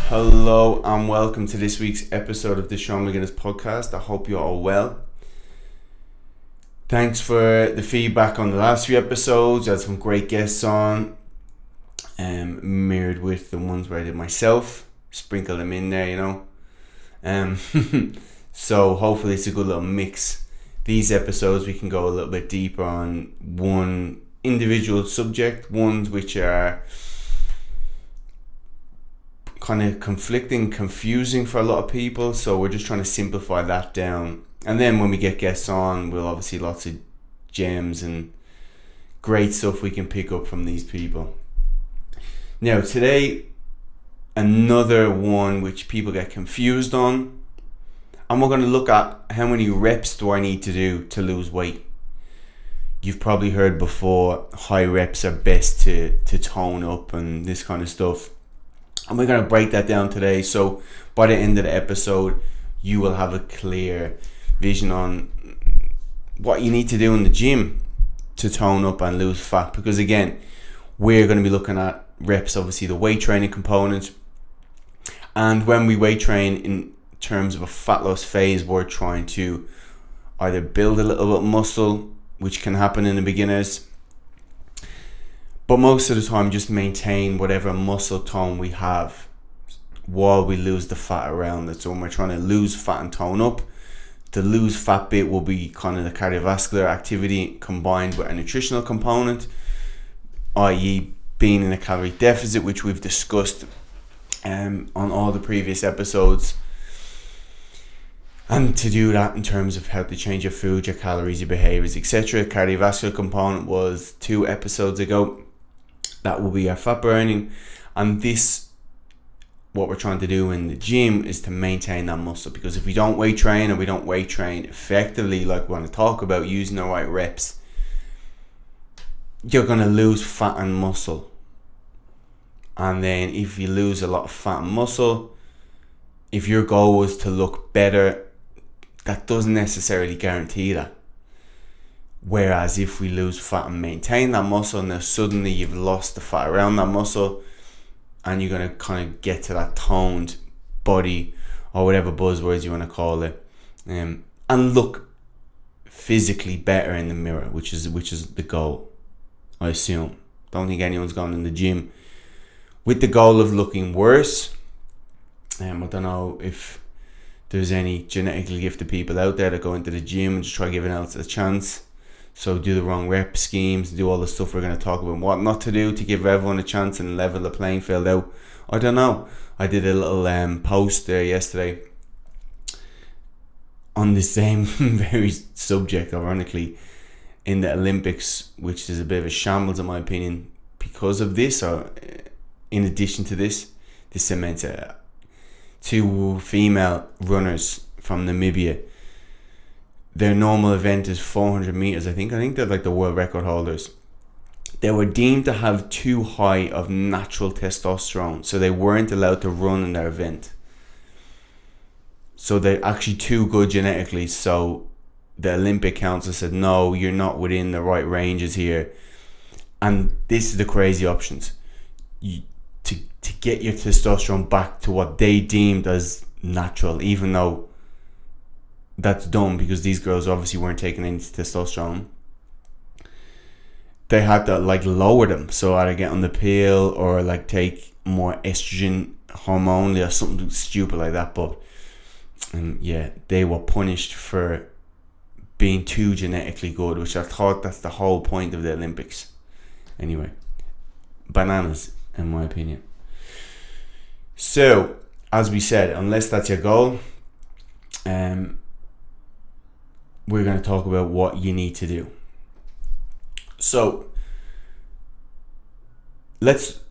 Hello and welcome to this week's episode of the Sean McGuinness podcast. I hope you're all well. Thanks for the feedback on the last few episodes. I had some great guests on, mirrored with the ones where I did myself. Sprinkle them in there, So hopefully it's a good little mix. These episodes we can go a little bit deeper on one individual subject, ones which are kind of conflicting, confusing for a lot of people, so we're just trying to simplify that down. And then when we get guests on, we'll obviously lots of gems and great stuff we can pick up from these people. Now today, another one which people get confused on, and we're going to look at how many reps do I need to do to lose weight. You've probably heard before high reps are best to tone up and this kind of stuff. And we're going to break that down today. So by the end of the episode, you will have a clear vision on what you need to do in the gym to tone up and lose fat. Because again, we're going to be looking at reps, obviously the weight training component. And when we weight train in terms of a fat loss phase, we're trying to either build a little bit of muscle, which can happen in the beginners, but most of the time just maintain whatever muscle tone we have while we lose the fat around it. So when we're trying to lose fat and tone up, the lose fat bit will be kind of the cardiovascular activity combined with a nutritional component, i.e. being in a calorie deficit, which we've discussed on all the previous episodes. And to do that in terms of how to change your food, your calories, your behaviors, etc. Cardiovascular component was 2 episodes ago. That will be our fat burning. And this, what we're trying to do in the gym is to maintain that muscle. Because if we don't weight train, or we don't weight train effectively, like we want to talk about, using the right reps, you're going to lose fat and muscle. And then if you lose a lot of fat and muscle, if your goal was to look better, that doesn't necessarily guarantee that. Whereas if we lose fat and maintain that muscle, now suddenly you've lost the fat around that muscle and you're going to kind of get to that toned body, or whatever buzzwords you want to call it, and look physically better in the mirror, which is the goal, I assume. Don't think anyone's gone in the gym with the goal of looking worse. I don't know if there's any genetically gifted people out there that go into the gym and just try giving else a chance. So do the wrong rep schemes, do all the stuff we're going to talk about, what not to do to give everyone a chance and level the playing field out. I don't know. I did a little post there yesterday on the same very subject, ironically, in the Olympics, which is a bit of a shambles in my opinion because of this, or in addition to this cements 2 female runners from Namibia. Their normal event is 400 meters. I think they're like the world record holders. They were deemed to have too high of natural testosterone, so they weren't allowed to run in their event. So they're actually too good genetically. So the Olympic Council said, no, you're not within the right ranges here. And this is the crazy options. To get your testosterone back to what they deemed as natural, even though that's dumb because these girls obviously weren't taking any testosterone. They had to lower them, so either get on the pill or take more estrogen hormone or something stupid like that. But they were punished for being too genetically good, which I thought that's the whole point of the Olympics. Anyway, bananas in my opinion. So as we said, unless that's your goal, we're going to talk about what you need to do. So let's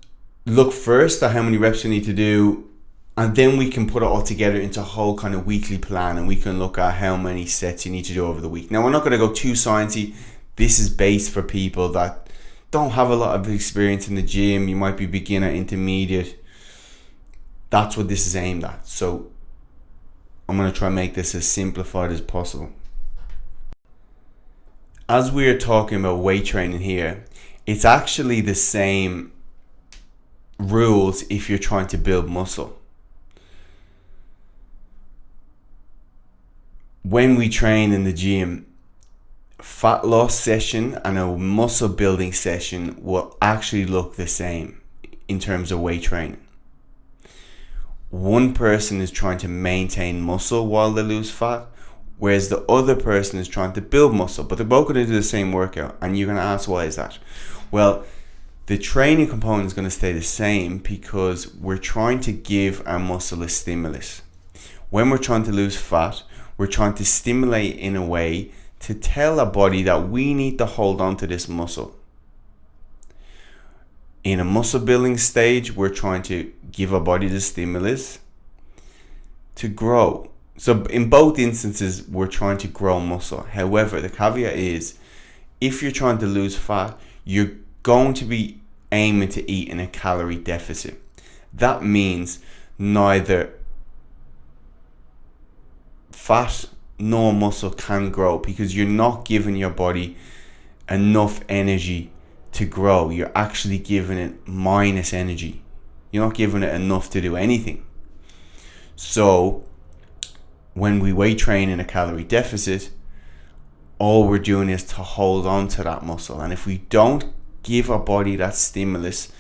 look first at how many reps you need to do, and then we can put it all together into a whole kind of weekly plan, and we can look at how many sets you need to do over the week. Now, we're not going to go too sciencey. This is based for people that don't have a lot of experience in the gym. You might be beginner, intermediate. That's what this is aimed at. So I'm going to try and make this as simplified as possible. As we are talking about weight training here, it's actually the same rules if you're trying to build muscle. when we train in the gym, fat loss session and a muscle building session will actually look the same in terms of weight training. One person is trying to maintain muscle while they lose fat, whereas the other person is trying to build muscle, but they're both going to do the same workout. And you're going to ask, why is that? Well, the training component is going to stay the same because we're trying to give our muscle a stimulus. When we're trying to lose fat, we're trying to stimulate in a way to tell our body that we need to hold on to this muscle. In a muscle building stage, we're trying to give our body the stimulus to grow. So in both instances, we're trying to grow muscle. However, the caveat is, if you're trying to lose fat, you're going to be aiming to eat in a calorie deficit. That means neither fat nor muscle can grow because you're not giving your body enough energy to grow. You're actually giving it minus energy. You're not giving it enough to do anything. So when we weight train in a calorie deficit, all we're doing is to hold on to that muscle. And if we don't give our body that stimulus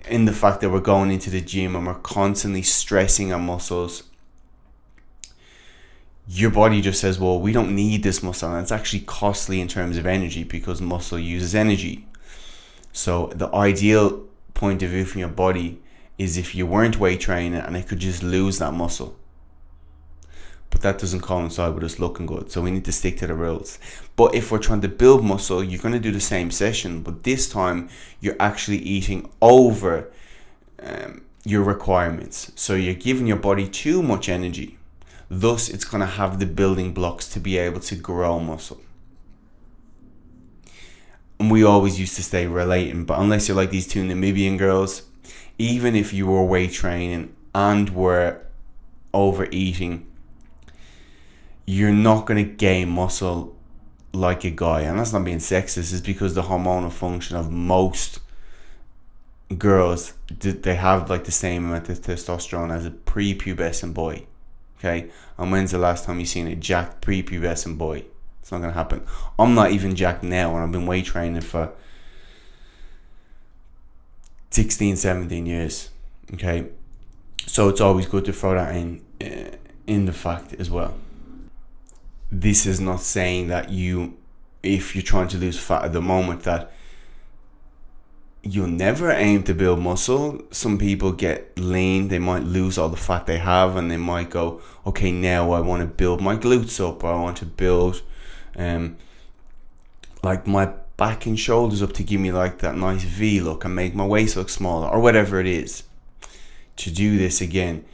in the fact that we're going into the gym and we're constantly stressing our muscles, your body just says, well, we don't need this muscle. And it's actually costly in terms of energy because muscle uses energy. So the ideal point of view from your body is if you weren't weight training and it could just lose that muscle. But that doesn't coincide with us looking good. So we need to stick to the rules. But if we're trying to build muscle, you're going to do the same session. But this time, you're actually eating over your requirements. So you're giving your body too much energy. Thus, it's going to have the building blocks to be able to grow muscle. And we always used to stay relating. But unless you're like these two Namibian girls, even if you were weight training and were overeating, you're not going to gain muscle like a guy. And that's not being sexist. It's because the hormonal function of most girls, they have like the same amount of testosterone as a prepubescent boy. Okay? And when's the last time you seen a jacked prepubescent boy? It's not going to happen. I'm not even jacked now, and I've been weight training for 16, 17 years. Okay? So it's always good to throw that in the fact as well. This is not saying that if you're trying to lose fat at the moment, that you'll never aim to build muscle. Some people get lean, they might lose all the fat they have, and they might go, okay, now I want to build my glutes up, or I want to build like my back and shoulders up to give me like that nice V look and make my waist look smaller, or whatever it is. To do this again,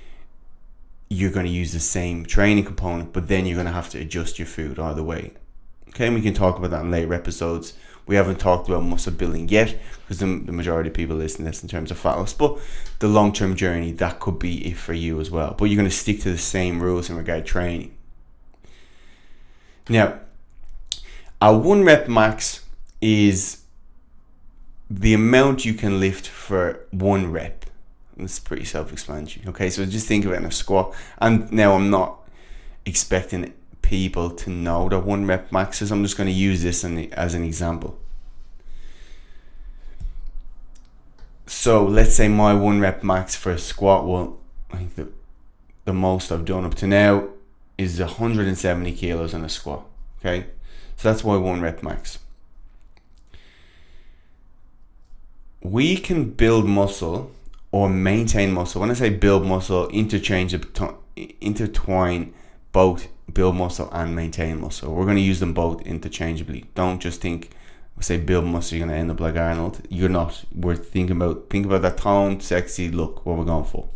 you're going to use the same training component, but then you're going to have to adjust your food either way. Okay, and we can talk about that in later episodes. We haven't talked about muscle building yet because the majority of people listen to this in terms of fat loss, but the long-term journey, that could be it for you as well. But you're going to stick to the same rules in regard to training. Now, our 1 rep max is the amount you can lift for 1 rep. It's pretty self-explanatory. Okay, so just think of it in a squat. And now I'm not expecting people to know that 1 rep maxes. I'm just going to use this as an example. So let's say my 1 rep max for a squat, well, I think the most I've done up to now is 170 kilos in a squat. Okay, so that's my 1 rep max. We can build muscle or maintain muscle. When I say build muscle, intertwine both build muscle and maintain muscle. We're going to use them both interchangeably. Don't just think, say build muscle, you're going to end up like Arnold. You're not. We're think about that toned, sexy look, what we're going for.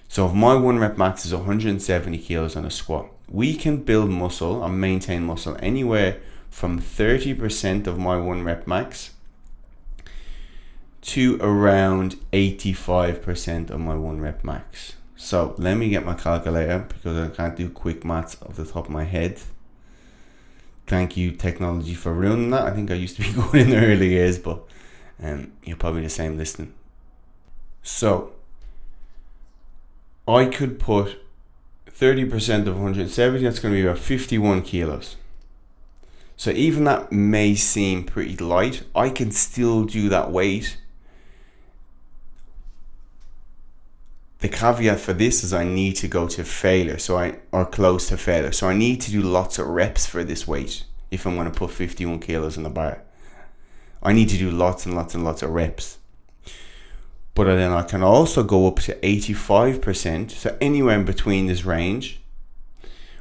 So if my 1 rep max is 170 kilos on a squat, we can build muscle and maintain muscle anywhere from 30% of my 1 rep max to around 85% of my 1 rep max. So let me get my calculator because I can't do quick maths off the top of my head. Thank you, technology, for ruining that. I think I used to be good in the early years, but you're probably the same listening. So I could put 30% of 170, that's going to be about 51 kilos. So even that may seem pretty light, I can still do that weight. The caveat for this is I need to go to failure, or close to failure. So I need to do lots of reps for this weight if I'm going to put 51 kilos in the bar. I need to do lots and lots and lots of reps. But then I can also go up to 85%, so anywhere in between this range,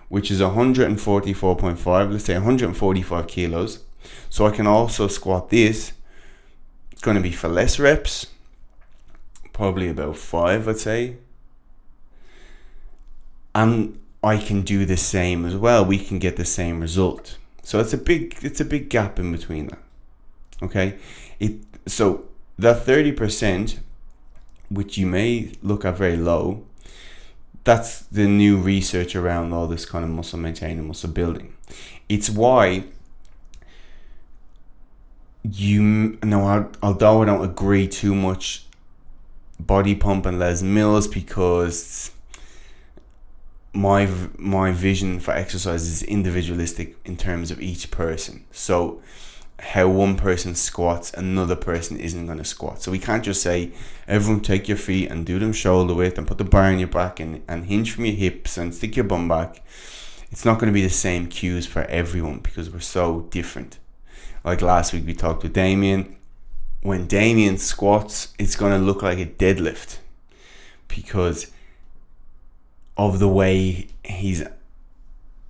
which is 144.5, let's say 145 kilos. So I can also squat this. It's going to be for less reps, probably about 5, I'd say. And I can do the same as well. We can get the same result. So it's a big gap in between that. Okay, so that 30%, which you may look at very low, that's the new research around all this kind of muscle maintaining, muscle building. It's why although I don't agree too much body pump and Les Mills, because my vision for exercise is individualistic in terms of each person. So how one person squats, another person isn't going to squat. So we can't just say, everyone take your feet and do them shoulder width and put the bar on your back and hinge from your hips and stick your bum back. It's not going to be the same cues for everyone because we're so different. Like last week we talked with Damien. When Damien squats, it's going to look like a deadlift because of the way he's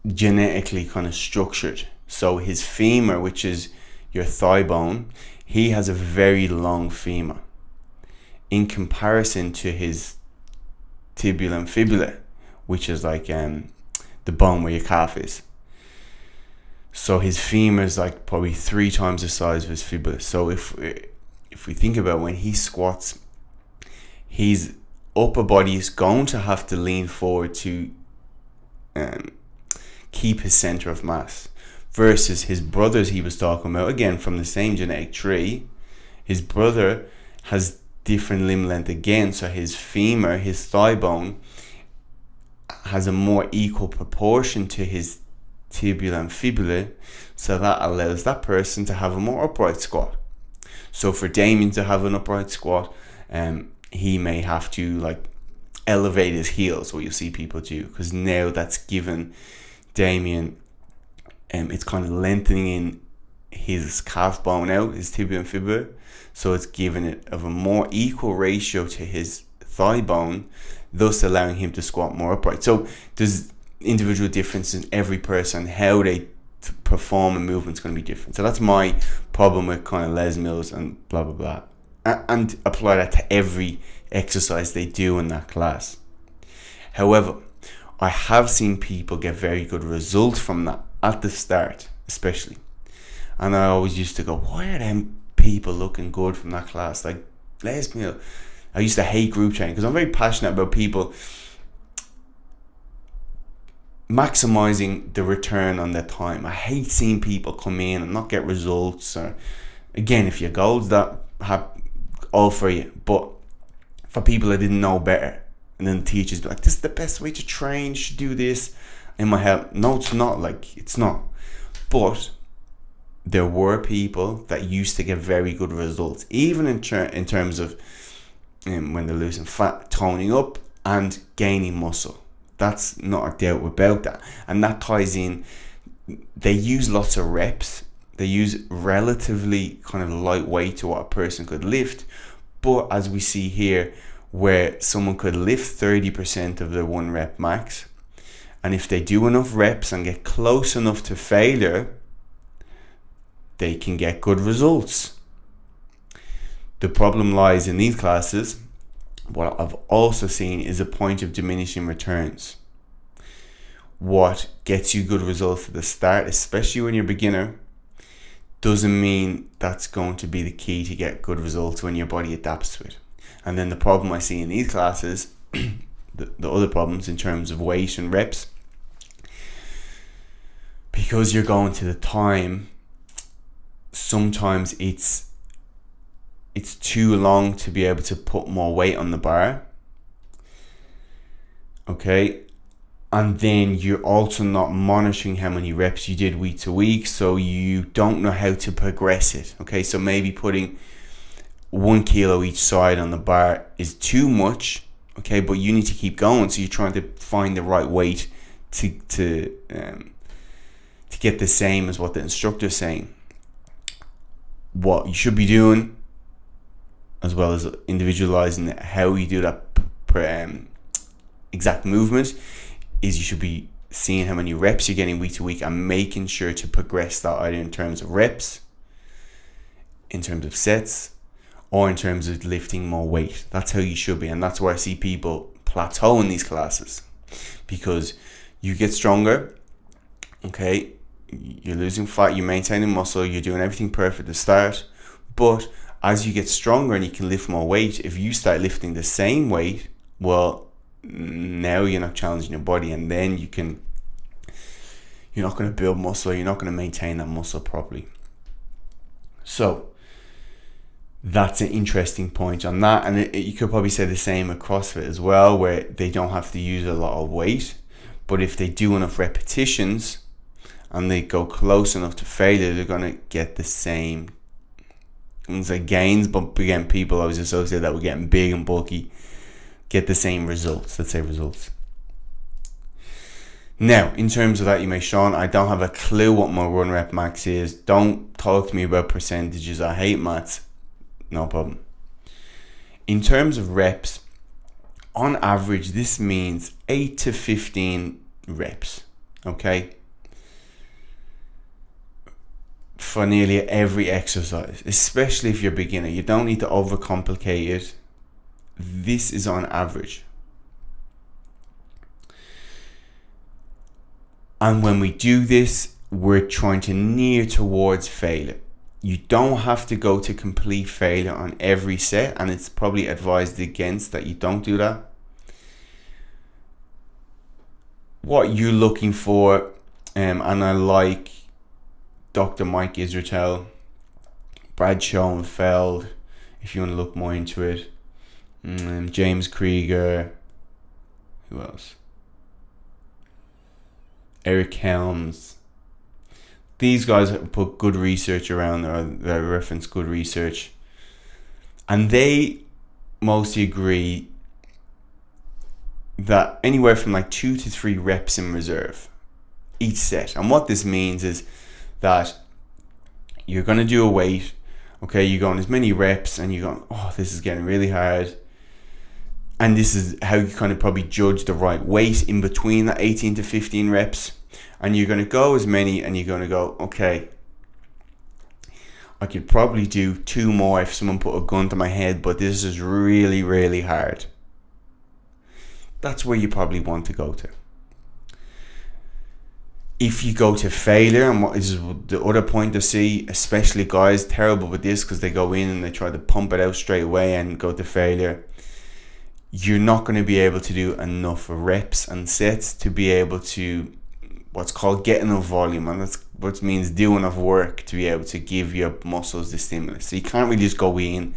genetically kind of structured. So his femur, which is your thigh bone, he has a very long femur in comparison to his tibia and fibula, which is like the bone where your calf is. So his femur is like probably 3 times the size of his fibula. So if we think about when he squats, his upper body is going to have to lean forward to keep his center of mass. Versus his brothers he was talking about, again from the same genetic tree, his brother has different limb length again, so his femur, his thigh bone, has a more equal proportion to his tibia and fibula, so that allows that person to have a more upright squat. So for Damien to have an upright squat, he may have to like elevate his heels, what you see people do, because now that's given Damien it's kind of lengthening in his calf bone out, his tibia and fibula, so it's giving it of a more equal ratio to his thigh bone, thus allowing him to squat more upright. So there's individual differences in every person, how they perform and movement's going to be different. So that's my problem with kind of Les Mills and blah blah blah, and apply that to every exercise they do in that class. However, I have seen people get very good results from that at the start, especially. And I always used to go, why are them people looking good from that class? Like Les Mills. I used to hate group training because I'm very passionate about people maximizing the return on their time. I hate seeing people come in and not get results. Or again, if your goals that have all for you, but for people that didn't know better, and then the teachers be like, this is the best way to train, you should do this. In my head, no, it's not. Like, it's not. But there were people that used to get very good results, even in terms of when they're losing fat, toning up and gaining muscle. That's not a doubt about that. And that ties in, they use lots of reps. They use relatively kind of lightweight to what a person could lift. But as we see here, where someone could lift 30% of their 1 rep max, and if they do enough reps and get close enough to failure, they can get good results. The problem lies in these classes. What I've also seen is a point of diminishing returns. What gets you good results at the start, especially when you're a beginner, doesn't mean that's going to be the key to get good results when your body adapts to it. And then the problem I see in these classes, the other problems in terms of weight and reps, because you're going to the time, sometimes it's too long to be able to put more weight on the bar. Okay, And then you're also not monitoring how many reps you did week to week, so you don't know how to progress it. Okay, so maybe putting 1 kilo each side on the bar is too much. Okay, but you need to keep going, so you're trying to find the right weight to get the same as what the instructor's saying. What you should be doing, as well as individualizing how you do that exact movement, is you should be seeing how many reps you're getting week to week and making sure to progress that either in terms of reps, in terms of sets, or in terms of lifting more weight. That's how you should be. And that's where I see people plateau in these classes, because you get stronger, okay, you're losing fat, you're maintaining muscle, you're doing everything perfect to start, but as you get stronger and you can lift more weight, if you start lifting the same weight, well, now you're not challenging your body, and then you're not going to build muscle, you're not going to maintain that muscle properly. So that's an interesting point on that. And you could probably say the same at CrossFit as well, where they don't have to use a lot of weight, but if they do enough repetitions and they go close enough to failure, they're going to get the same, I wouldn't say gains, but again, people always associate that with getting big and bulky, get the same results. Let's say results. Now, in terms of that, you may, Sean, I don't have a clue what my run rep max is. Don't talk to me about percentages. I hate maths. No problem. In terms of reps, on average, this means 8 to 15 reps. Okay? For nearly every exercise, especially if you're a beginner. You don't need to overcomplicate it. This is on average. And when we do this, we're trying to near towards failure. You don't have to go to complete failure on every set, and it's probably advised against that you don't do that. What you're looking for, and I like Dr. Mike Israetel, Brad Schoenfeld, if you want to look more into it, James Krieger, who else? Eric Helms. These guys put good research around there, they reference good research, and they mostly agree that anywhere from like 2 to 3 reps in reserve each set. And what this means is that you're going to do a weight, okay, you're going as many reps and you're going, oh, this is getting really hard. And this is how you kind of probably judge the right weight in between that 18 to 15 reps. And you're going to go as many, and you're going to go, okay, I could probably do 2 more if someone put a gun to my head, but this is really, really hard. That's where you probably want to go to. If you go to failure, and what is the other point to see, especially guys, terrible with this because they go in and they try to pump it out straight away and go to failure, you're not going to be able to do enough reps and sets to be able to what's called get enough volume, and that's what means do enough work to be able to give your muscles the stimulus. So you can't really just go in,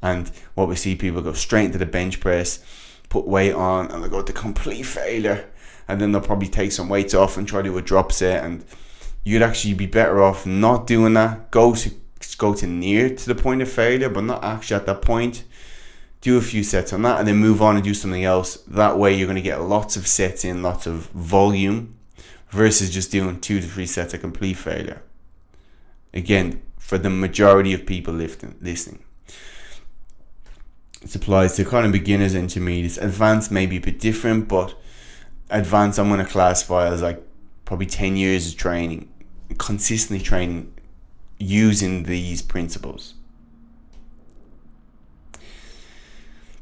and what we see people go straight into the bench press, put weight on, and they go to complete failure, and then they'll probably take some weights off and try to do a drop set, and you'd actually be better off not doing that. Go to near to the point of failure, but not actually at that point. Do a few sets on that and then move on and do something else. That way you're going to get lots of sets in, lots of volume, versus just doing 2 to 3 sets of complete failure. Again, for the majority of people listening, it applies to kind of beginners, intermediates. Advanced may be a bit different, but advanced I'm going to classify as like probably 10 years of training, consistently training using these principles.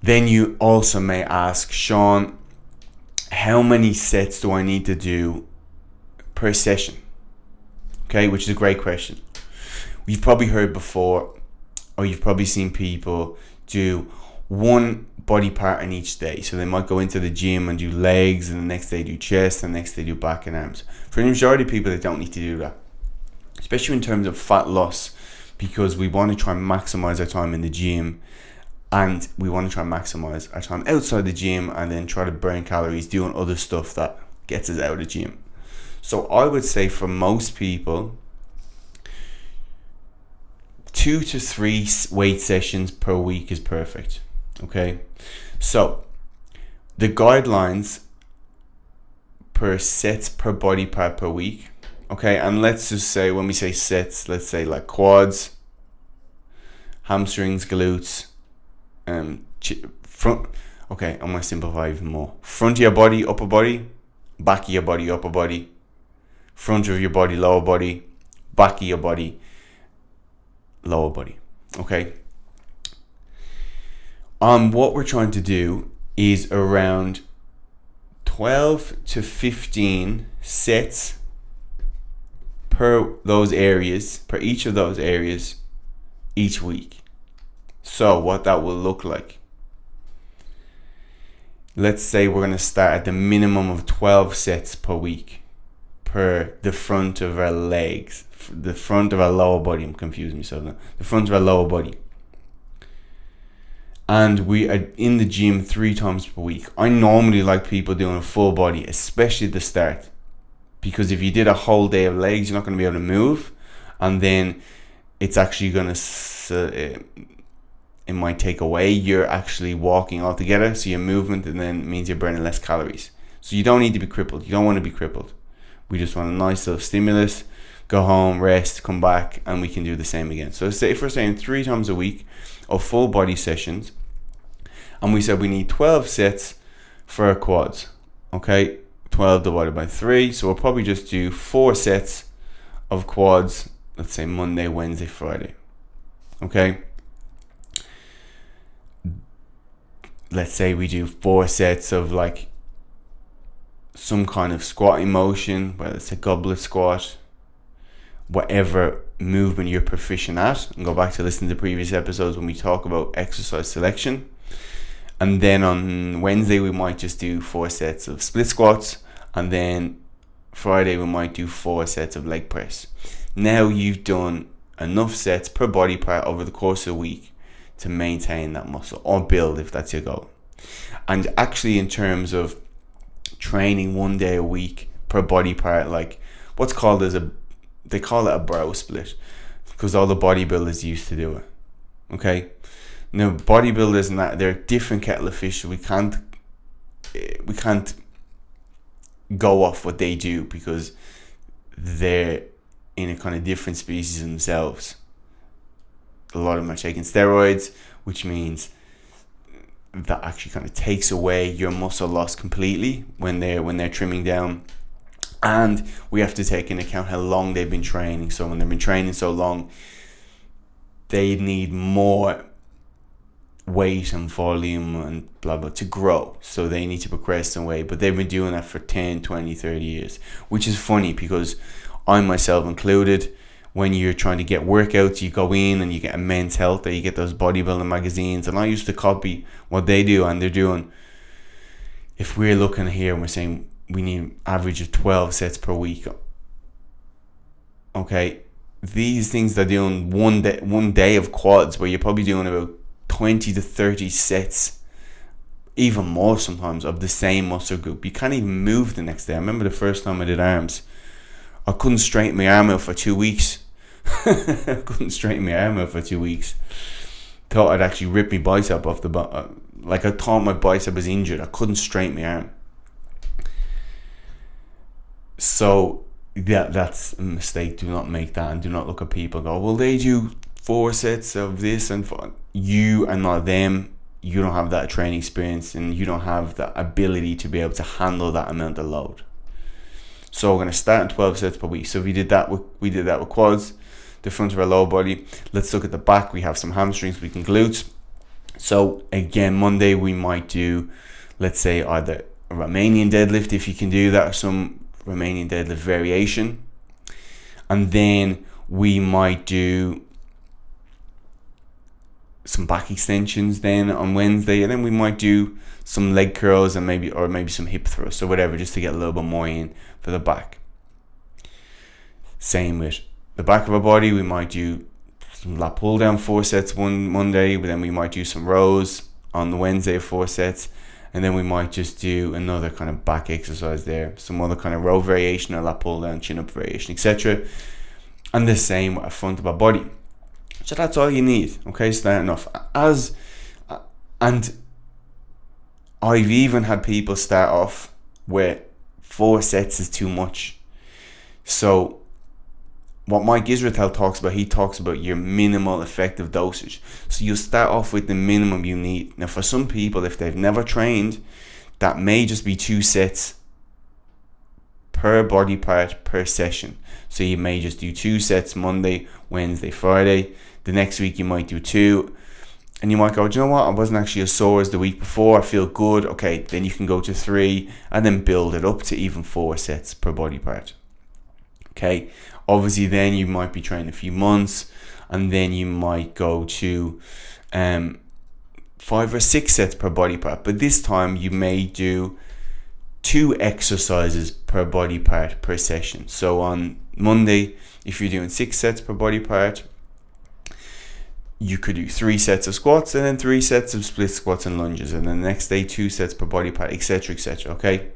Then you also may ask, Sean, how many sets do I need to do per session? Okay, which is a great question. You've probably heard before, or you've probably seen people do one body part in each day. So they might go into the gym and do legs, and the next day do chest, and the next day do back and arms. For the majority of people, they don't need to do that, especially in terms of fat loss, because we want to try and maximize our time in the gym, and we want to try and maximize our time outside the gym, and then try to burn calories doing other stuff that gets us out of the gym. So I would say for most people, 2 to 3 weight sessions per week is perfect. Okay, so the guidelines per sets per body part per week. Okay, and let's just say, when we say sets, let's say like quads, hamstrings, glutes, front. Okay, I'm gonna simplify even more. Front of your body, upper body. Back of your body, upper body. Front of your body, lower body. Back of your body, lower body. Okay. What we're trying to do is around 12 to 15 sets per each of those areas each week. So what that will look like, let's say we're going to start at the minimum of 12 sets per week per the front of our legs, the front of our lower body. I'm confusing myself now. The front of our lower body. And we are in the gym 3 times per week. I normally like people doing a full body, especially at the start, because if you did a whole day of legs, you're not going to be able to move, and then it's actually going to it might take away your actually walking altogether, so your movement, and then it means you're burning less calories. So you don't need to be crippled. You don't want to be crippled. We just want a nice little stimulus, go home, rest, come back, and we can do the same again. So say if we're saying 3 times a week of full body sessions, and we said we need 12 sets for our quads. Okay, 12 divided by 3, so we'll probably just do 4 sets of quads, let's say Monday, Wednesday, Friday. Okay, let's say we do 4 sets of like some kind of squatting motion, whether it's a goblet squat, whatever movement you're proficient at, and go back to listen to previous episodes when we talk about exercise selection. And then on Wednesday we might just do 4 sets of split squats, and then Friday we might do 4 sets of leg press. Now you've done enough sets per body part over the course of a week to maintain that muscle, or build if that's your goal. And actually, in terms of training 1 day a week per body part, like what's called they call it a brow split, because all the bodybuilders used to do it. Okay, now bodybuilders and that, they're a different kettle of fish. We can't go off what they do, because they're in a kind of different species themselves. A lot of them are taking steroids, which means that actually kind of takes away your muscle loss completely when they're trimming down. And we have to take into account how long they've been training. So when they've been training so long, they need more weight and volume and blah blah to grow, so they need to progress in weight. But they've been doing that for 10, 20, 30 years, which is funny, because I myself included, when you're trying to get workouts, you go in and you get a Men's Health, or you get those bodybuilding magazines, and I used to copy what they do. And they're doing, if we're looking here and we're saying we need average of 12 sets per week, okay, these things they're doing one day of quads, where you're probably doing about 20 to 30 sets, even more sometimes, of the same muscle group. You can't even move the next day. I remember the first time I did arms, I couldn't straighten my arm out for 2 weeks. Couldn't straighten my arm out for 2 weeks. Thought I'd actually rip my bicep off the like I thought my bicep was injured. I couldn't straighten my arm. So yeah, that's a mistake. Do not make that, and do not look at people and go, well, they do 4 sets of this, and you are not them. You don't have that training experience, and you don't have the ability to be able to handle that amount of load. So we're going to start in 12 sets per week. So if we did that with quads, the front of our lower body. Let's look at the back. We have some hamstrings, we can glutes. So again, Monday we might do, let's say, either a Romanian deadlift, if you can do that, or some Romanian deadlift variation. And then we might do some back extensions then on Wednesday, and then we might do some leg curls and maybe some hip thrusts or whatever, just to get a little bit more in for the back. Same with the back of our body. We might do some lat pull down 4 sets one Monday, but then we might do some rows on the Wednesday of 4 sets, and then we might just do another kind of back exercise there, some other kind of row variation or lat pull down, chin up variation, etc. And the same with a front of our body. So that's all you need, okay, starting off. And I've even had people start off with 4 sets is too much. So what Mike Israetel talks about, he talks about your minimal effective dosage. So you start off with the minimum you need. Now for some people, if they've never trained, that may just be 2 sets per body part per session. So you may just do 2 sets Monday, Wednesday, Friday. The next week you might do 2. And you might go, do you know what? I wasn't actually as sore as the week before. I feel good. Okay, then you can go to 3 and then build it up to even 4 sets per body part. Okay, obviously then you might be training a few months, and then you might go to 5 or 6 sets per body part. But this time you may do 2 exercises per body part per session. So on Monday, if you're doing 6 sets per body part, you could do 3 sets of squats and then 3 sets of split squats and lunges, and then the next day 2 sets per body part, etc., etc. Okay,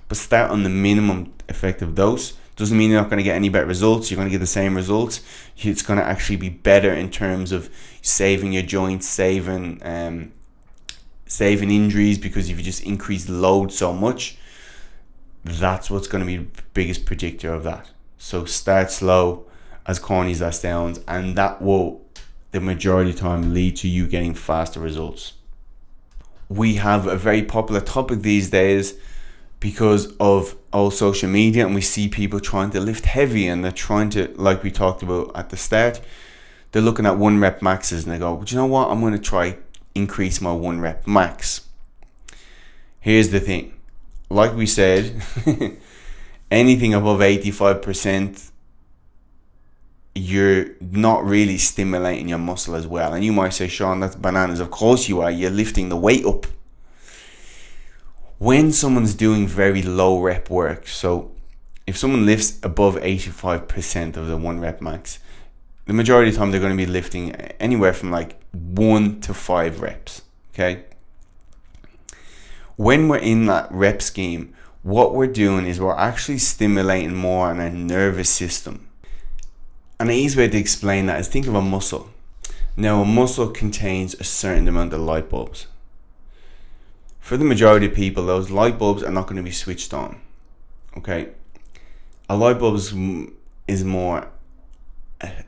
but start on the minimum effective dose. Doesn't mean you're not going to get any better results. You're going to get the same results. It's going to actually be better in terms of saving your joints, saving injuries, because if you just increase the load so much, that's what's going to be the biggest predictor of that. So start slow, as corny as that sounds, and that will, the majority of the time, lead to you getting faster results. We have a very popular topic these days because of all social media, and we see people trying to lift heavy, and they're trying to, like we talked about at the start, they're looking at 1 rep maxes and they go, do you know what, I'm going to try increase my 1 rep max. Here's the thing, like we said, anything above 85%, you're not really stimulating your muscle as well. And you might say, Sean, that's bananas. Of course you are. You're lifting the weight up. When someone's doing very low rep work, so if someone lifts above 85% of the 1 rep max, the majority of the time they're going to be lifting anywhere from like 1 to 5 reps. Okay. When we're in that rep scheme, what we're doing is we're actually stimulating more on our nervous system. And the easy way to explain that is, think of a muscle. Now, a muscle contains a certain amount of light bulbs. For the majority of people, those light bulbs are not going to be switched on. Okay? A light bulb is more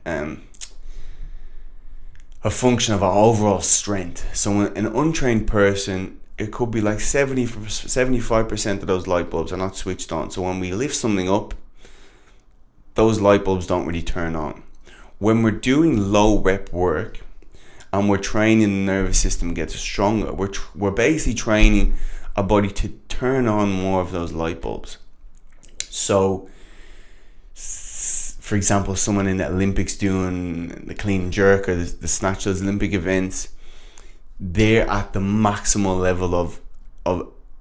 a function of our overall strength. So an untrained person, it could be like 75% of those light bulbs are not switched on. So when we lift something up, those light bulbs don't really turn on. When we're doing low rep work and we're training the nervous system to get stronger, we're basically training our body to turn on more of those light bulbs. So, for example, someone in the Olympics doing the clean and jerk or the snatch, those Olympic events, they're at the maximal level of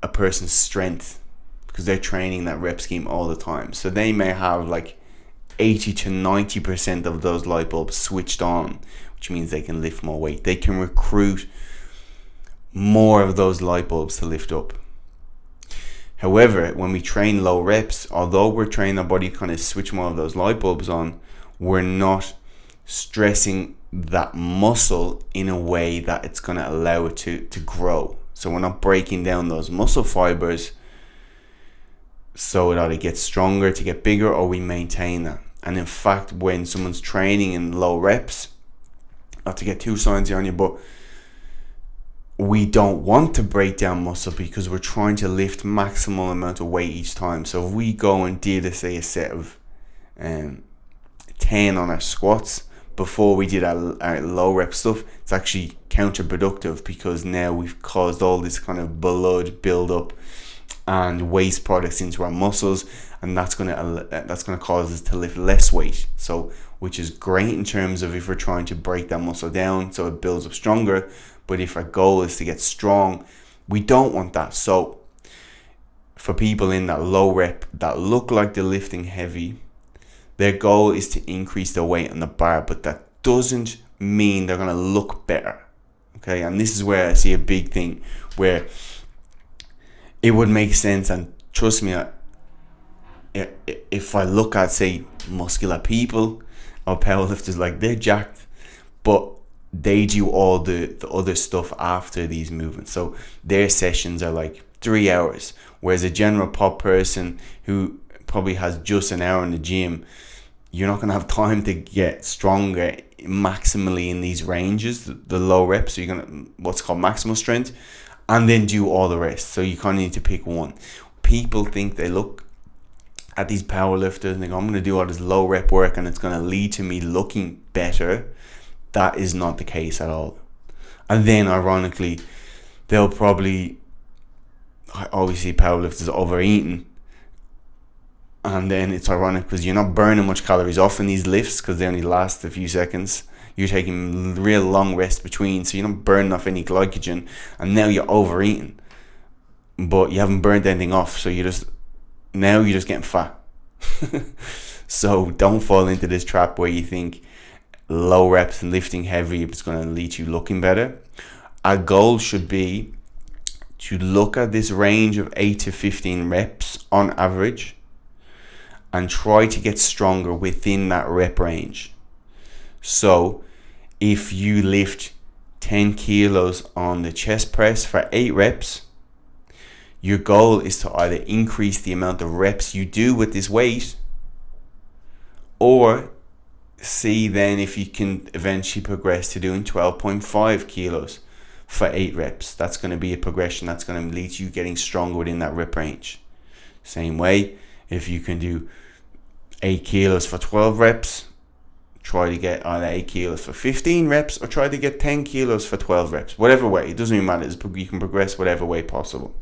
a person's strength because they're training that rep scheme all the time. So they may have like 80 to 90% of those light bulbs switched on, which means they can lift more weight. They can recruit more of those light bulbs to lift up. However, when we train low reps, although we're training our body to kind of switch more of those light bulbs on, we're not stressing that muscle in a way that it's going to allow it to grow. So we're not breaking down those muscle fibers so that it gets stronger to get bigger, or we maintain that. And in fact, when someone's training in low reps, not to get too sciencey on you, but we don't want to break down muscle because we're trying to lift maximal amount of weight each time. So if we go and did, say, a set of 10 on our squats before we did our low rep stuff, it's actually counterproductive because now we've caused all this kind of blood build up and waste products into our muscles, and that's going to cause us to lift less weight. So, which is great in terms of if we're trying to break that muscle down so it builds up stronger. But if our goal is to get strong, we don't want that. So, for people in that low rep that look like they're lifting heavy, their goal is to increase their weight on the bar, but that doesn't mean they're going to look better. Okay, and this is where I see a big thing where it would make sense. And trust me, if I look at, say, muscular people or powerlifters, like, they're jacked, but they do all the other stuff after these movements. So their sessions are like 3 hours, whereas a general pop person who probably has just an hour in the gym, you're not going to have time to get stronger maximally in these ranges, the low reps. So you're going to what's called maximal strength, and then do all the rest. So you kind of need to pick one. People think, they look at these powerlifters and they go, I'm going to do all this low rep work and it's going to lead to me looking better. That is not the case at all. And then ironically, they'll probably, I always see powerlifters overeating, and then it's ironic because you're not burning much calories off in these lifts because they only last a few seconds. You're taking real long rests between, so you're not burning off any glycogen, and now you're overeating, but you haven't burned anything off, so you're just getting fat. So don't fall into this trap where you think low reps and lifting heavy is going to lead to you looking better. Our goal should be to look at this range of 8 to 15 reps on average and try to get stronger within that rep range. So if you lift 10 kilos on the chest press for 8 reps, your goal is to either increase the amount of reps you do with this weight, or see then if you can eventually progress to doing 12.5 kilos for 8 reps. That's going to be a progression that's going to lead to you getting stronger within that rep range. Same way, if you can do 8 kilos for 12 reps, try to get either 8 kilos for 15 reps or try to get 10 kilos for 12 reps. Whatever way, it doesn't even matter. You can progress whatever way possible.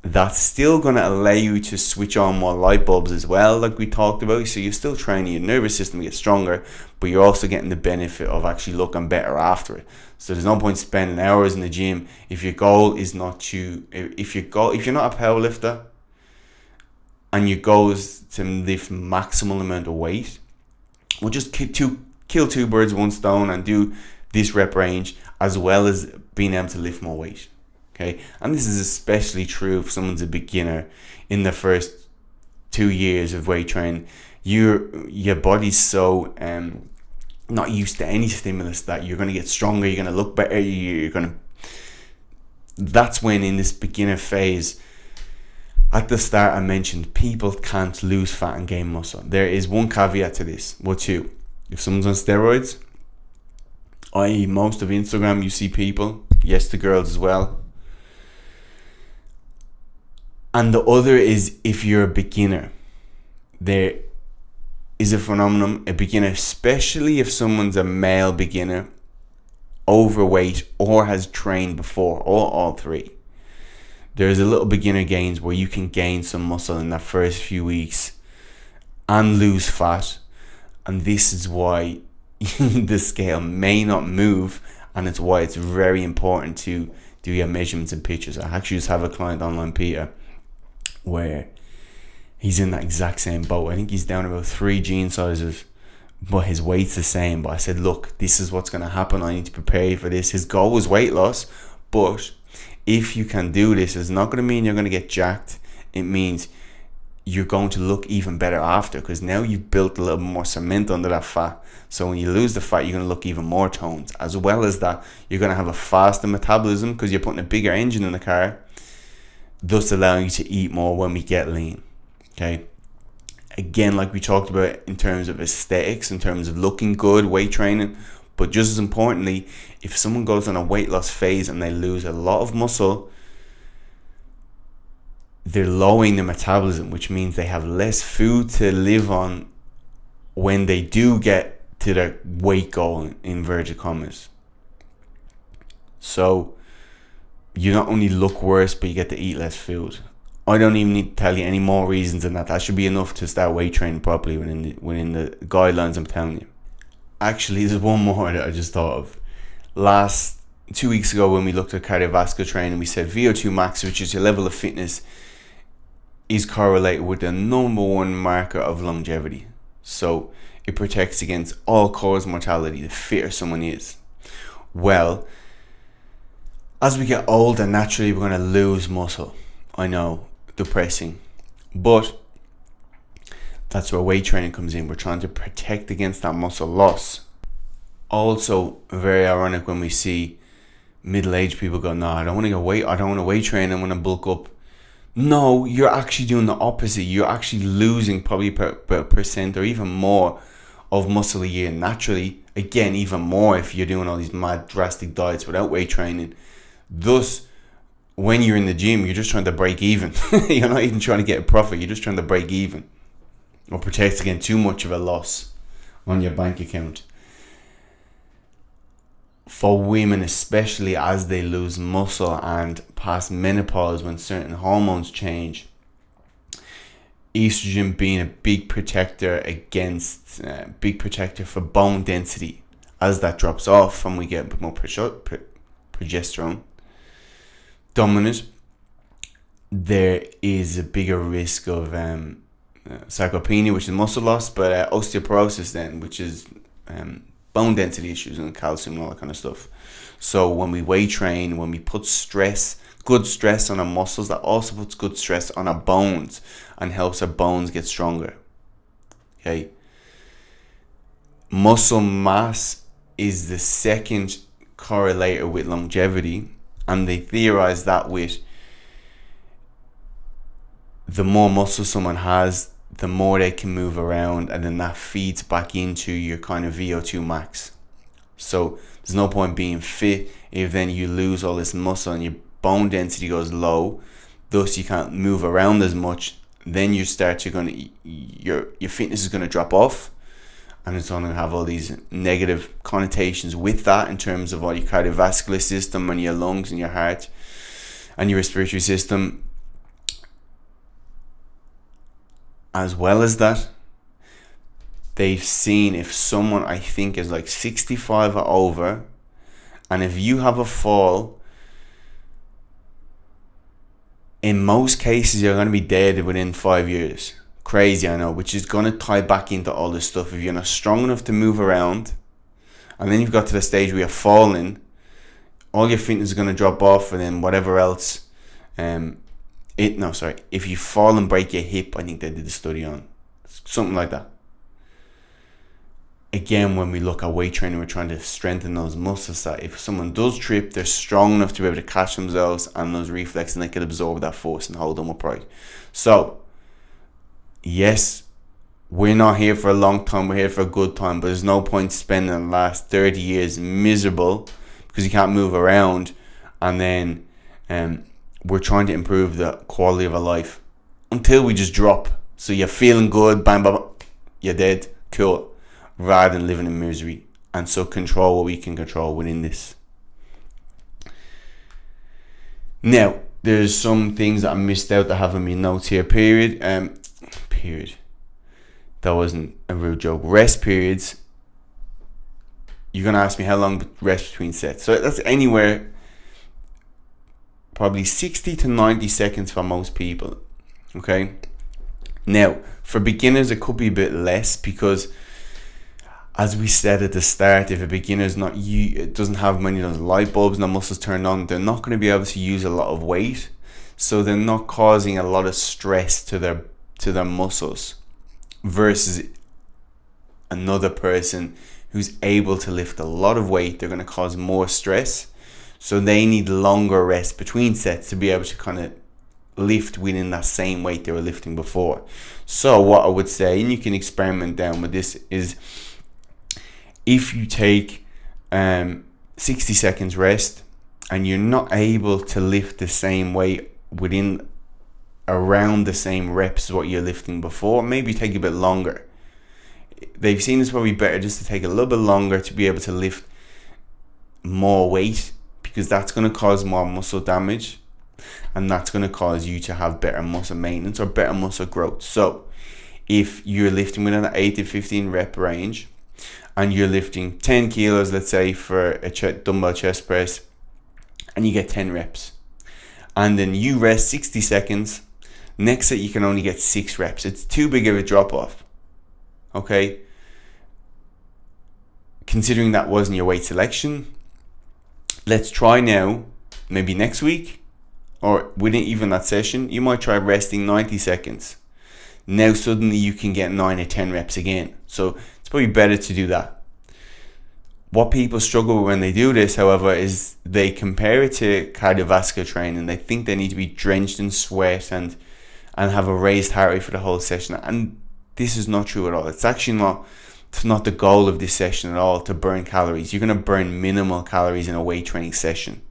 That's still going to allow you to switch on more light bulbs as well, like we talked about. So you're still training your nervous system to get stronger, but you're also getting the benefit of actually looking better after it. So there's no point spending hours in the gym if your goal is not to, if you're not a power lifter and your goal is to lift maximal amount of weight, well, just kill two birds with one stone and do this rep range as well as being able to lift more weight. Okay, and this is especially true if someone's a beginner in the first 2 years of weight training. Your body's so not used to any stimulus that you're going to get stronger, you're going to look better, that's when in this beginner phase, at the start I mentioned, people can't lose fat and gain muscle. There is one caveat to this, well, two. If someone's on steroids, i.e. most of Instagram, you see people, yes, the girls as well. And the other is if you're a beginner. There is a phenomenon, a beginner, especially if someone's a male beginner, overweight, or has trained before, or all three. There's a little beginner gains where you can gain some muscle in that first few weeks and lose fat. And this is why the scale may not move, and it's why it's very important to do your measurements and pictures. I actually just have a client online, Peter, where he's in that exact same boat. I think he's down about 3 jean sizes, but his weight's the same. But I said, look, this is what's going to happen. I need to prepare you for this. His goal was weight loss, but if you can do this, it's not going to mean you're going to get jacked. It means you're going to look even better after, because now you've built a little more cement under that fat. So when you lose the fat, you're going to look even more toned. As well as that, you're going to have a faster metabolism because you're putting a bigger engine in the car, thus allowing you to eat more when we get lean. Okay, again, like we talked about in terms of aesthetics, in terms of looking good, weight training, but just as importantly, if someone goes on a weight loss phase and they lose a lot of muscle, they're lowering their metabolism, which means they have less food to live on when they do get to their weight goal, in inverted commas. So you not only look worse, but you get to eat less food. I don't even need to tell you any more reasons than that. That should be enough to start weight training properly within the guidelines I'm telling you. Actually, there's one more that I just thought of. 2 weeks ago when we looked at cardiovascular training, we said VO2 max, which is your level of fitness, is correlated with the number one marker of longevity. So it protects against all-cause mortality the fitter someone is. Well, As we get older, naturally we're going to lose muscle. I know, depressing, but that's where weight training comes in. We're trying to protect against that muscle loss. Also, very ironic when we see middle-aged people go, no, I don't want to weight train, I want to bulk up. No, you're actually doing the opposite. You're actually losing probably per percent or even more of muscle a year naturally. Again, even more if you're doing all these mad drastic diets without weight training. Thus, when you're in the gym, you're just trying to break even. You're not even trying to get a profit. You're just trying to break even or protect against too much of a loss on your bank account. For women, especially as they lose muscle and past menopause, when certain hormones change, estrogen being a big protector for bone density. As that drops off and we get more progesterone dominant, there is a bigger risk of sarcopenia, which is muscle loss, but osteoporosis then, which is bone density issues and calcium and all that kind of stuff. So when we weight train, when we put good stress on our muscles, that also puts good stress on our bones and helps our bones get stronger. Okay. Muscle mass is the second correlator with longevity, and they theorize that with the more muscle someone has, the more they can move around, and then that feeds back into your kind of VO2 max. So there's no point being fit if then you lose all this muscle and your bone density goes low, thus you can't move around as much. Then you start to your fitness is going to drop off, and it's going to have all these negative connotations with that in terms of all your cardiovascular system and your lungs and your heart and your respiratory system. As well as that, they've seen if someone, I think, is like 65 or over, and if you have a fall, in most cases you're going to be dead within 5 years. Crazy, I know, which is going to tie back into all this stuff. If you're not strong enough to move around, and then you've got to the stage where you're falling, all your fitness is going to drop off, and then whatever else. If you fall and break your hip, I think they did a study on something like that. Again, when we look at weight training, we're trying to strengthen those muscles that if someone does trip, they're strong enough to be able to catch themselves and those reflexes, and they can absorb that force and hold them upright. So, yes, we're not here for a long time, we're here for a good time, but there's no point spending the last 30 years miserable because you can't move around, and then we're trying to improve the quality of our life until we just drop. So you're feeling good, bam, bam, you're dead, cool, rather than living in misery. And so control what we can control within this. Now, there's some things that I missed out that have in my notes here. Period. That wasn't a rude joke. Rest periods. You're going to ask me how long rest between sets. So that's anywhere probably 60 to 90 seconds for most people. Okay. Now, for beginners, it could be a bit less because, as we said at the start, if a beginner's it doesn't have many of those light bulbs and the muscles turned on, they're not going to be able to use a lot of weight. So they're not causing a lot of stress to their muscles versus another person who's able to lift a lot of weight. They're going to cause more stress. So they need longer rest between sets to be able to kind of lift within that same weight they were lifting before. So what I would say, and you can experiment down with this, is if you take 60 seconds rest and you're not able to lift the same weight within around the same reps as what you're lifting before, maybe take a bit longer. They've seen it's probably better just to take a little bit longer to be able to lift more weight, because that's going to cause more muscle damage, and that's going to cause you to have better muscle maintenance or better muscle growth. So if you're lifting within an 8 to 15 rep range and you're lifting 10 kilos, let's say, for a dumbbell chest press, and you get 10 reps, and then you rest 60 seconds, next set you can only get 6 reps. It's too big of a drop off. Okay, considering that wasn't your weight selection, let's try now maybe next week, or within even that session, you might try resting 90 seconds. Now suddenly you can get 9 or 10 reps again. So it's probably better to do that. What people struggle with when they do this, however, is they compare it to cardiovascular training. They think they need to be drenched in sweat and have a raised heart rate for the whole session. And this is not true at all. It's actually not the goal of this session at all, to burn calories. You're going to burn minimal calories in a weight training session.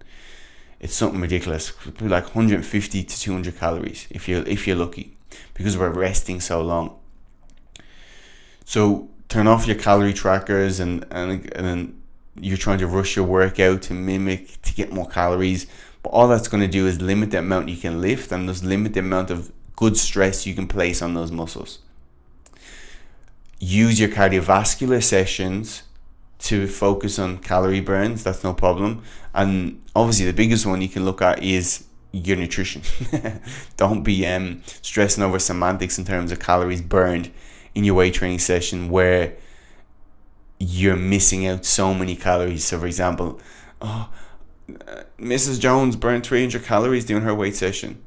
It's something ridiculous, like 150 to 200 calories if you're lucky, because we're resting so long. So turn off your calorie trackers and then you're trying to rush your workout to get more calories. But all that's going to do is limit the amount you can lift, and just limit the amount of good stress you can place on those muscles. Use your cardiovascular sessions to focus on calorie burns. That's no problem. And obviously the biggest one you can look at is your nutrition. Don't be stressing over semantics in terms of calories burned in your weight training session where you're missing out so many calories. So for example, Mrs. Jones burned 300 calories doing her weight session,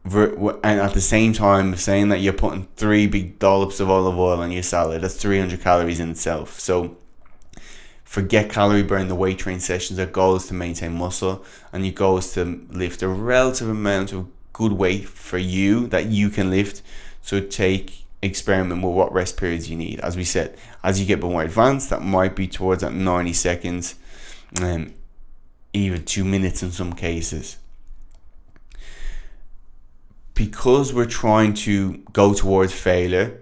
and at the same time saying that you're putting 3 big dollops of olive oil on your salad. That's 300 calories in itself. So forget calorie burn. The weight training sessions, our goal is to maintain muscle, and your goal is to lift a relative amount of good weight for you that you can lift. So experiment with what rest periods you need. As we said, as you get more advanced, that might be towards that 90 seconds, even 2 minutes in some cases. Because we're trying to go towards failure,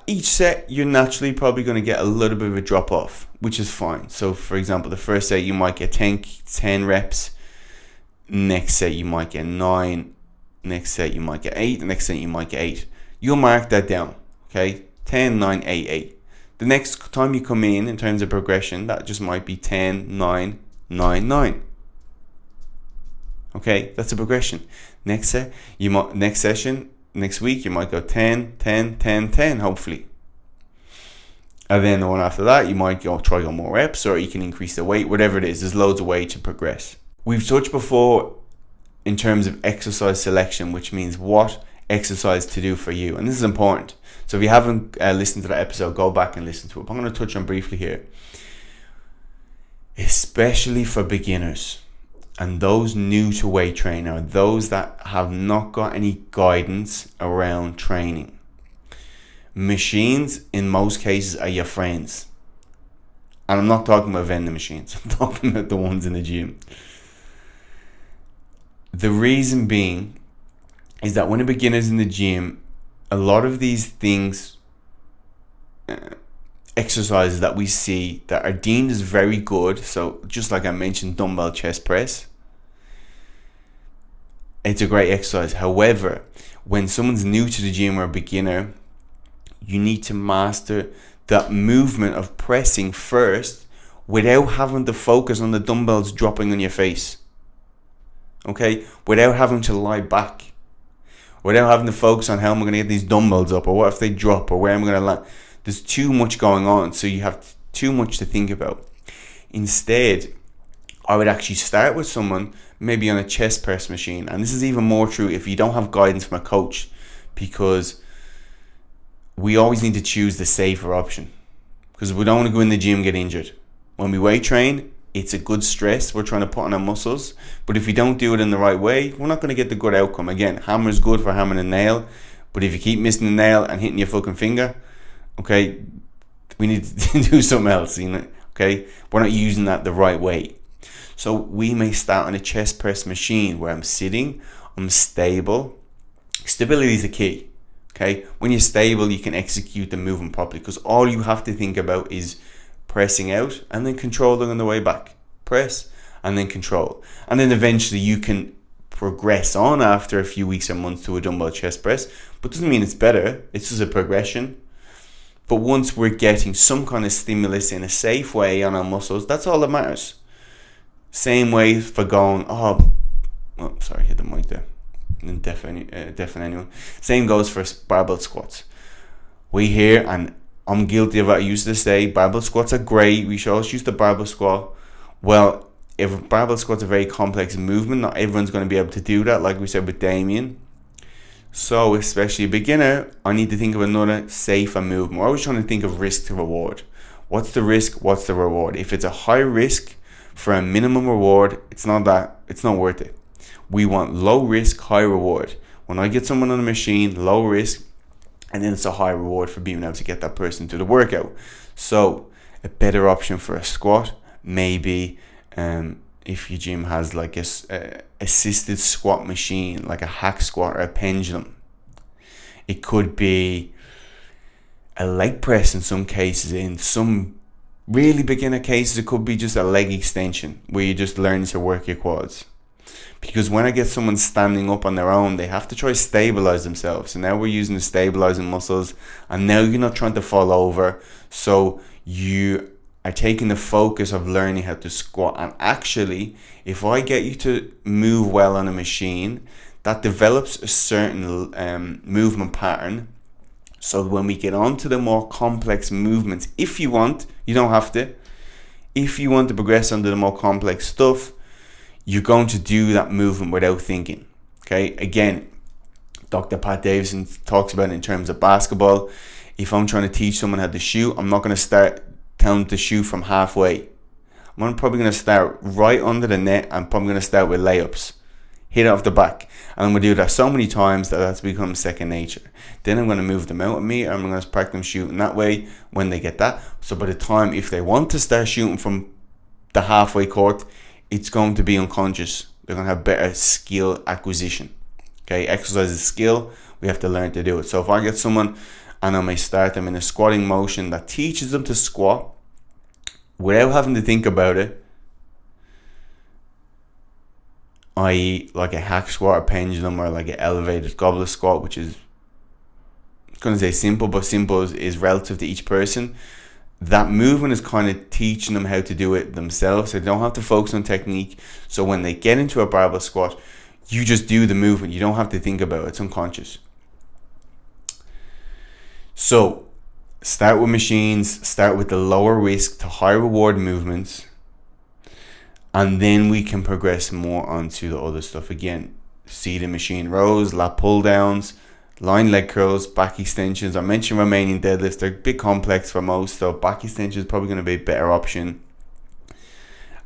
each set you're naturally probably going to get a little bit of a drop off, which is fine. So for example, the first set you might get 10 reps, next set you might get 9, next set you might get 8, the next set you might get 8. You'll mark that down, okay? 10, 9, 8, 8. The next time you come in terms of progression, that just might be 10, 9, 9, 9. Okay, that's a progression. Next session, next week, you might go 10, 10, 10, 10, hopefully. And then the one after that, you might try more reps, or you can increase the weight, whatever it is. There's loads of ways to progress. We've touched before in terms of exercise selection, which means what exercise to do for you. And this is important. So if you haven't listened to that episode, go back and listen to it. But I'm going to touch on briefly here. Especially for beginners and those new to weight training, or those that have not got any guidance around training. Machines, in most cases, are your friends. And I'm not talking about vending machines. I'm talking about the ones in the gym. The reason being is that when a beginner's in the gym, a lot of these things, exercises that we see that are deemed as very good, so just like I mentioned, dumbbell chest press, it's a great exercise. However, when someone's new to the gym or a beginner, you need to master that movement of pressing first without having to focus on the dumbbells dropping on your face. Okay? Without having to lie back. Without having to focus on how am I going to get these dumbbells up, or what if they drop, or where am I going to land. There's too much going on, so you have too much to think about. Instead, I would actually start with someone maybe on a chest press machine. And this is even more true if you don't have guidance from a coach, because we always need to choose the safer option, because we don't want to go in the gym and get injured. When we weight train, it's a good stress we're trying to put on our muscles, but if we don't do it in the right way, we're not going to get the good outcome. Again, hammer is good for hammering a nail, but if you keep missing the nail and hitting your fucking finger, okay, we need to do something else, okay? We're not using that the right way. So we may start on a chest press machine where I'm sitting, I'm stable. Stability is the key, okay? When you're stable, you can execute the movement properly, because all you have to think about is pressing out and then controlling on the way back. Press and then control. And then eventually you can progress on after a few weeks or months to a dumbbell chest press, but doesn't mean it's better. It's just a progression. But once we're getting some kind of stimulus in a safe way on our muscles, that's all that matters. Same way for going, sorry, hit the mic there. Didn't deafen anyone. Same goes for barbell squats. We hear, and I'm guilty of it, I used to say, barbell squats are great. We should always use the barbell squat. Well, if barbell squat's a very complex movement, not everyone's going to be able to do that, like we said with Damien. So, especially a beginner, I need to think of another safer movement. We're always trying to think of risk to reward. What's the risk? What's the reward? If it's a high risk for a minimum reward, it's not worth it. We want low risk, high reward. When I get someone on a machine, low risk, and then it's a high reward for being able to get that person to the workout. So a better option for a squat, maybe if your gym has like a assisted squat machine, like a hack squat or a pendulum. It could be a leg press in some cases. In some really beginner cases, it could be just a leg extension where you just learn to work your quads. Because when I get someone standing up on their own, they have to try to stabilize themselves. So now we're using the stabilizing muscles, and now you're not trying to fall over. So you are taking the focus of learning how to squat. And actually, if I get you to move well on a machine, that develops a certain movement pattern. So when we get on to the more complex movements, if you want, you don't have to. If you want to progress onto the more complex stuff, you're going to do that movement without thinking. Okay, again, Dr. Pat Davison talks about it in terms of basketball. If I'm trying to teach someone how to shoot, I'm not going to start telling them to shoot from halfway. I'm probably going to start right under the net. I'm probably going to start with layups. Hit it off the back. And I'm going to do that so many times that that's become second nature. Then I'm going to move them out of me, and I'm going to practice them shooting that way when they get that. So by the time, if they want to start shooting from the halfway court, it's going to be unconscious. They're going to have better skill acquisition. Okay, exercise is skill. We have to learn to do it. So if I get someone and I may start them in a squatting motion that teaches them to squat without having to think about it, i.e. like a hack squat or pendulum, or like an elevated goblet squat, which is, I'm going to say simple, but simple is relative to each person. That movement is kind of teaching them how to do it themselves. So they don't have to focus on technique. So when they get into a barbell squat, you just do the movement. You don't have to think about it. It's unconscious. So start with machines. Start with the lower risk to high reward movements. And then we can progress more onto the other stuff. Again, seated machine rows, lat pull downs, line leg curls, back extensions. I mentioned Romanian deadlifts. They're a bit complex for most, so back extension is probably going to be a better option.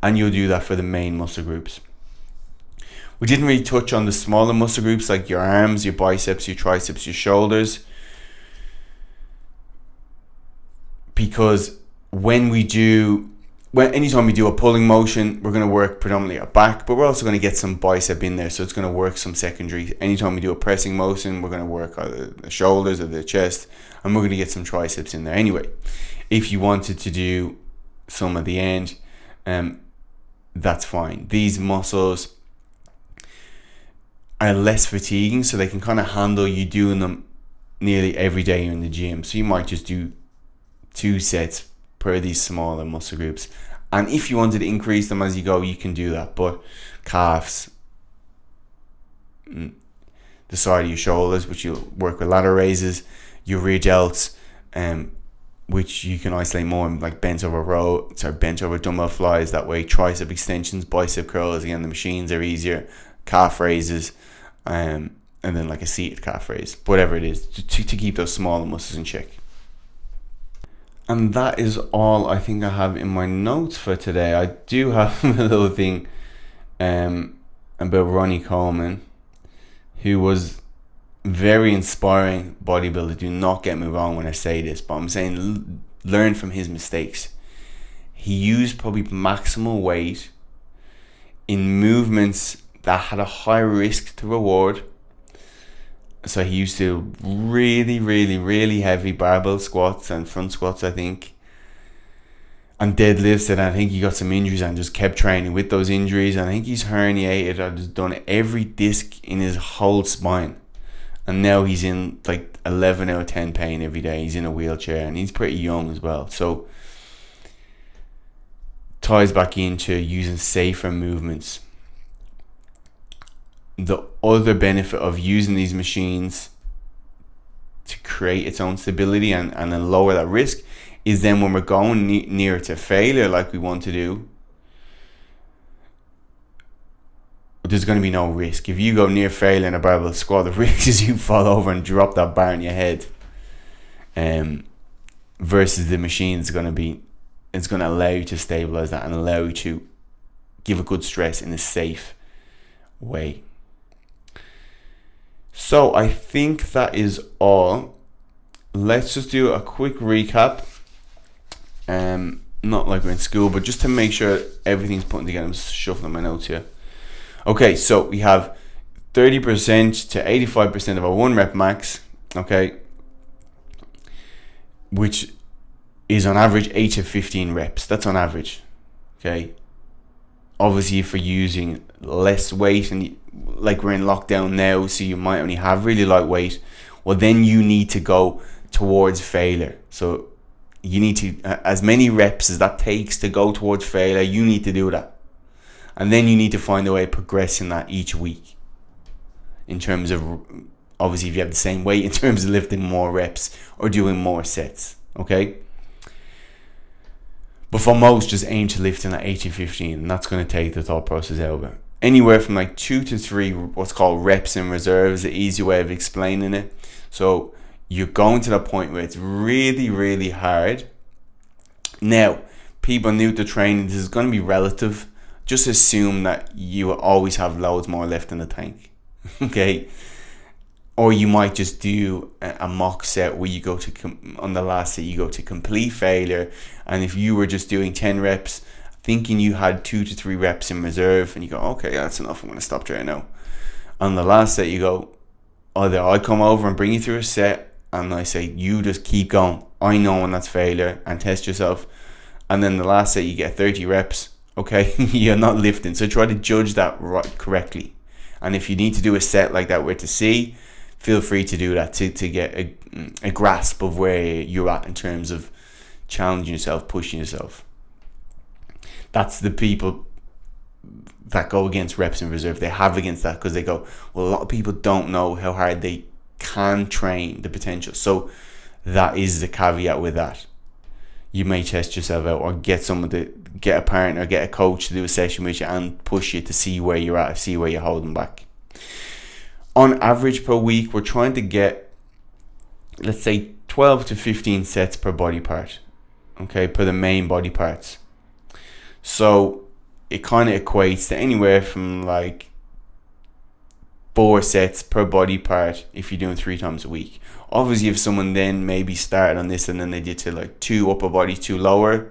And you'll do that for the main muscle groups. We didn't really touch on the smaller muscle groups like your arms, your biceps, your triceps, your shoulders. Because anytime we do a pulling motion, we're going to work predominantly our back, but we're also going to get some bicep in there, so it's going to work some secondary. Anytime we do a pressing motion, we're going to work either the shoulders or the chest, and we're going to get some triceps in there anyway. If you wanted to do some at the end, that's fine. These muscles are less fatiguing, so they can kind of handle you doing them nearly every day in the gym. So you might just do 2 sets per these smaller muscle groups, and if you wanted to increase them as you go, you can do that. But calves, the side of your shoulders, which you'll work with ladder raises, your rear delts, which you can isolate more, like bench over dumbbell flies. That way, tricep extensions, bicep curls. Again, the machines are easier. Calf raises, and then like a seated calf raise, whatever it is, to keep those smaller muscles in check. And that is all I think I have in my notes for today. I do have a little thing about Ronnie Coleman, who was very inspiring bodybuilder. Do not get me wrong when I say this, but I'm saying learn from his mistakes. He used probably maximal weight in movements that had a high risk to reward. So he used to really, really, really heavy barbell squats and front squats, I think, and deadlifts. And I think he got some injuries and just kept training with those injuries. And I think he's herniated or just done every disc in his whole spine. And now he's in like 11 out of 10 pain every day. He's in a wheelchair, and he's pretty young as well. So ties back into using safer movements. The other benefit of using these machines to create its own stability and then lower that risk is then when we're going near to failure, like we want to do, there's going to be no risk. If you go near failing a barbell squat, the risk is you fall over and drop that bar on your head. Versus the machine is going to allow you to stabilize that and allow you to give a good stress in a safe way. So I think that is all. Let's just do a quick recap. Not like we're in school, but just to make sure everything's put together. I'm shuffling my notes here. Okay, so we have 30% to 85% of our 1 rep max, okay, which is on average 8 to 15 reps. That's on average, okay. Obviously, if you're using less weight, and like we're in lockdown now, so you might only have really light weight, well, then you need to go towards failure. So you need to, as many reps as that takes to go towards failure, you need to do that. And then you need to find a way of progressing that each week. In terms of, obviously, if you have the same weight, in terms of lifting more reps or doing more sets, okay? But for most, just aim to lift in at 8 to 15, and that's going to take the thought process out of it. Anywhere from like 2 to 3, what's called reps in reserve, is the easy way of explaining it. So you're going to that point where it's really, really hard. Now, people new to training, this is going to be relative. Just assume that you will always have loads more left in the tank, okay? Or you might just do a mock set where you go to, on the last set, you go to complete failure. And if you were just doing 10 reps, thinking you had 2 to 3 reps in reserve, and you go, okay, that's enough, I'm going to stop training now. On the last set, you go, either I come over and bring you through a set, and I say, you just keep going. I know when that's failure, and test yourself. And then the last set, you get 30 reps. Okay, you're not lifting. So try to judge that right correctly. And if you need to do a set like that where to see, feel free to do that to get a grasp of where you're at in terms of challenging yourself, pushing yourself. That's the people that go against reps in reserve. They have against that because they go, well, a lot of people don't know how hard they can train the potential. So that is the caveat with that. You may test yourself out, or get someone to get a partner, get a coach to do a session with you and push you to see where you're at, see where you're holding back. On average per week, we're trying to get, let's say, 12 to 15 sets per body part, okay, per the main body parts. So it kind of equates to anywhere from like 4 sets per body part if you're doing 3 times a week. Obviously, if someone then maybe started on this and then they did to like 2 upper body, 2 lower,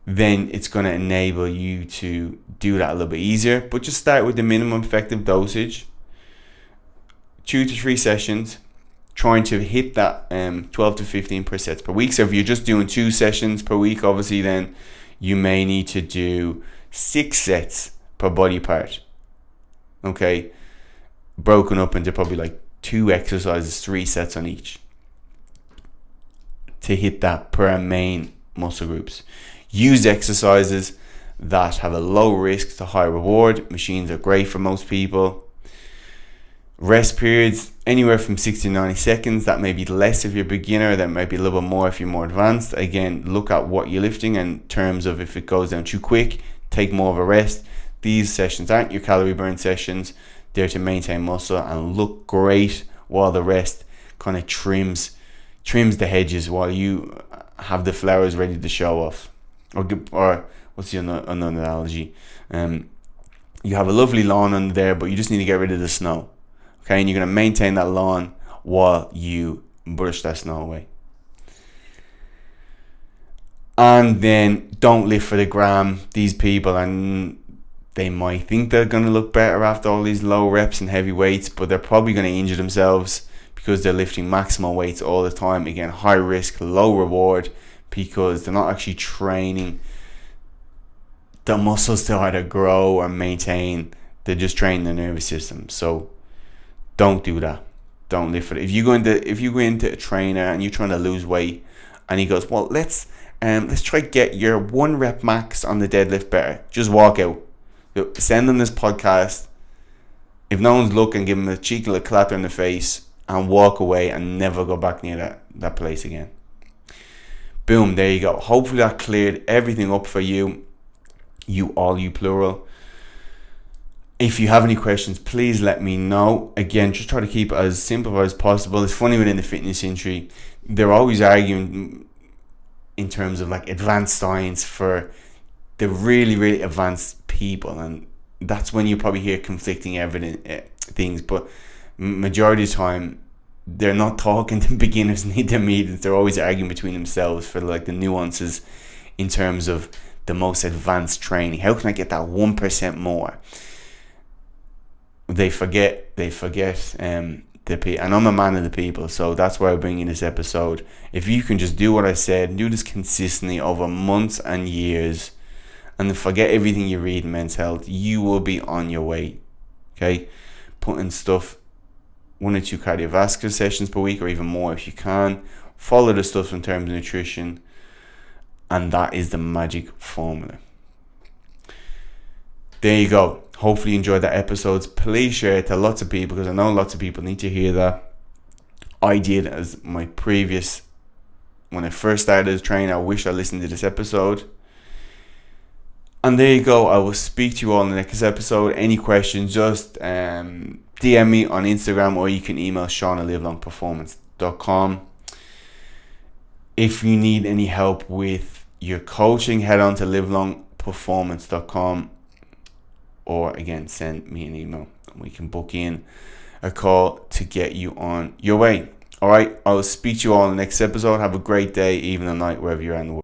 then it's going to enable you to do that a little bit easier. But just start with the minimum effective dosage, 2 to 3 sessions, trying to hit that 12 to 15 per sets per week. So if you're just doing 2 sessions per week, obviously then you may need to do 6 sets per body part, okay, broken up into probably like 2 exercises, 3 sets on each, to hit that per main muscle groups. Use exercises that have a low risk to high reward. Machines are great for most people. Rest periods anywhere from 60 to 90 seconds. That may be less if you're a beginner, that might be a little bit more if you're more advanced. Again, look at what you're lifting in terms of if it goes down too quick, take more of a rest. These sessions aren't your calorie burn sessions. They're to maintain muscle and look great while the rest kind of trims the hedges while you have the flowers ready to show off. Or what's the another analogy? You have a lovely lawn under there, but you just need to get rid of the snow. Okay, and you're going to maintain that lawn while you brush that snow away. And then don't lift for the gram. These people, and they might think they're going to look better after all these low reps and heavy weights, but they're probably going to injure themselves because they're lifting maximal weights all the time. Again, high risk, low reward, because they're not actually training the muscles to either grow or maintain. They're just training the nervous system. So don't do that. Don't lift for it. If you go into a trainer and you're trying to lose weight, and he goes, well, let's try to get your 1 rep max on the deadlift better. Just walk out. Send them this podcast. If no one's looking, give them a cheeky little clap in the face and walk away and never go back near that place again. Boom, there you go. Hopefully that cleared everything up for you. You plural. If you have any questions, please let me know. Again, just try to keep it as simple as possible. It's funny within the fitness industry, they're always arguing in terms of like advanced science for the really, really advanced people, and that's when you probably hear conflicting things. But majority of the time, they're not talking to beginners and intermediates. They're always arguing between themselves for like the nuances in terms of the most advanced training. How can I get that 1% more? They forget and I'm a man of the people, so that's why I bring in this episode. If you can just do what I said, do this consistently over months and years, and then forget everything you read in Men's Health, you will be on your way. Okay, putting stuff 1 or 2 cardiovascular sessions per week, or even more if you can. Follow the stuff in terms of nutrition, and that is the magic formula. There you go. Hopefully you enjoyed that episode. Please share it to lots of people, because I know lots of people need to hear that. I did as my previous, when I first started as a trainer, I wish I listened to this episode. And there you go. I will speak to you all in the next episode. Any questions, just DM me on Instagram, or you can email sean@livelongperformance.com. If you need any help with your coaching, head on to livelongperformance.com. Or again, send me an email and we can book in a call to get you on your way. All right, I will speak to you all in the next episode. Have a great day, evening, or night, wherever you're in the world.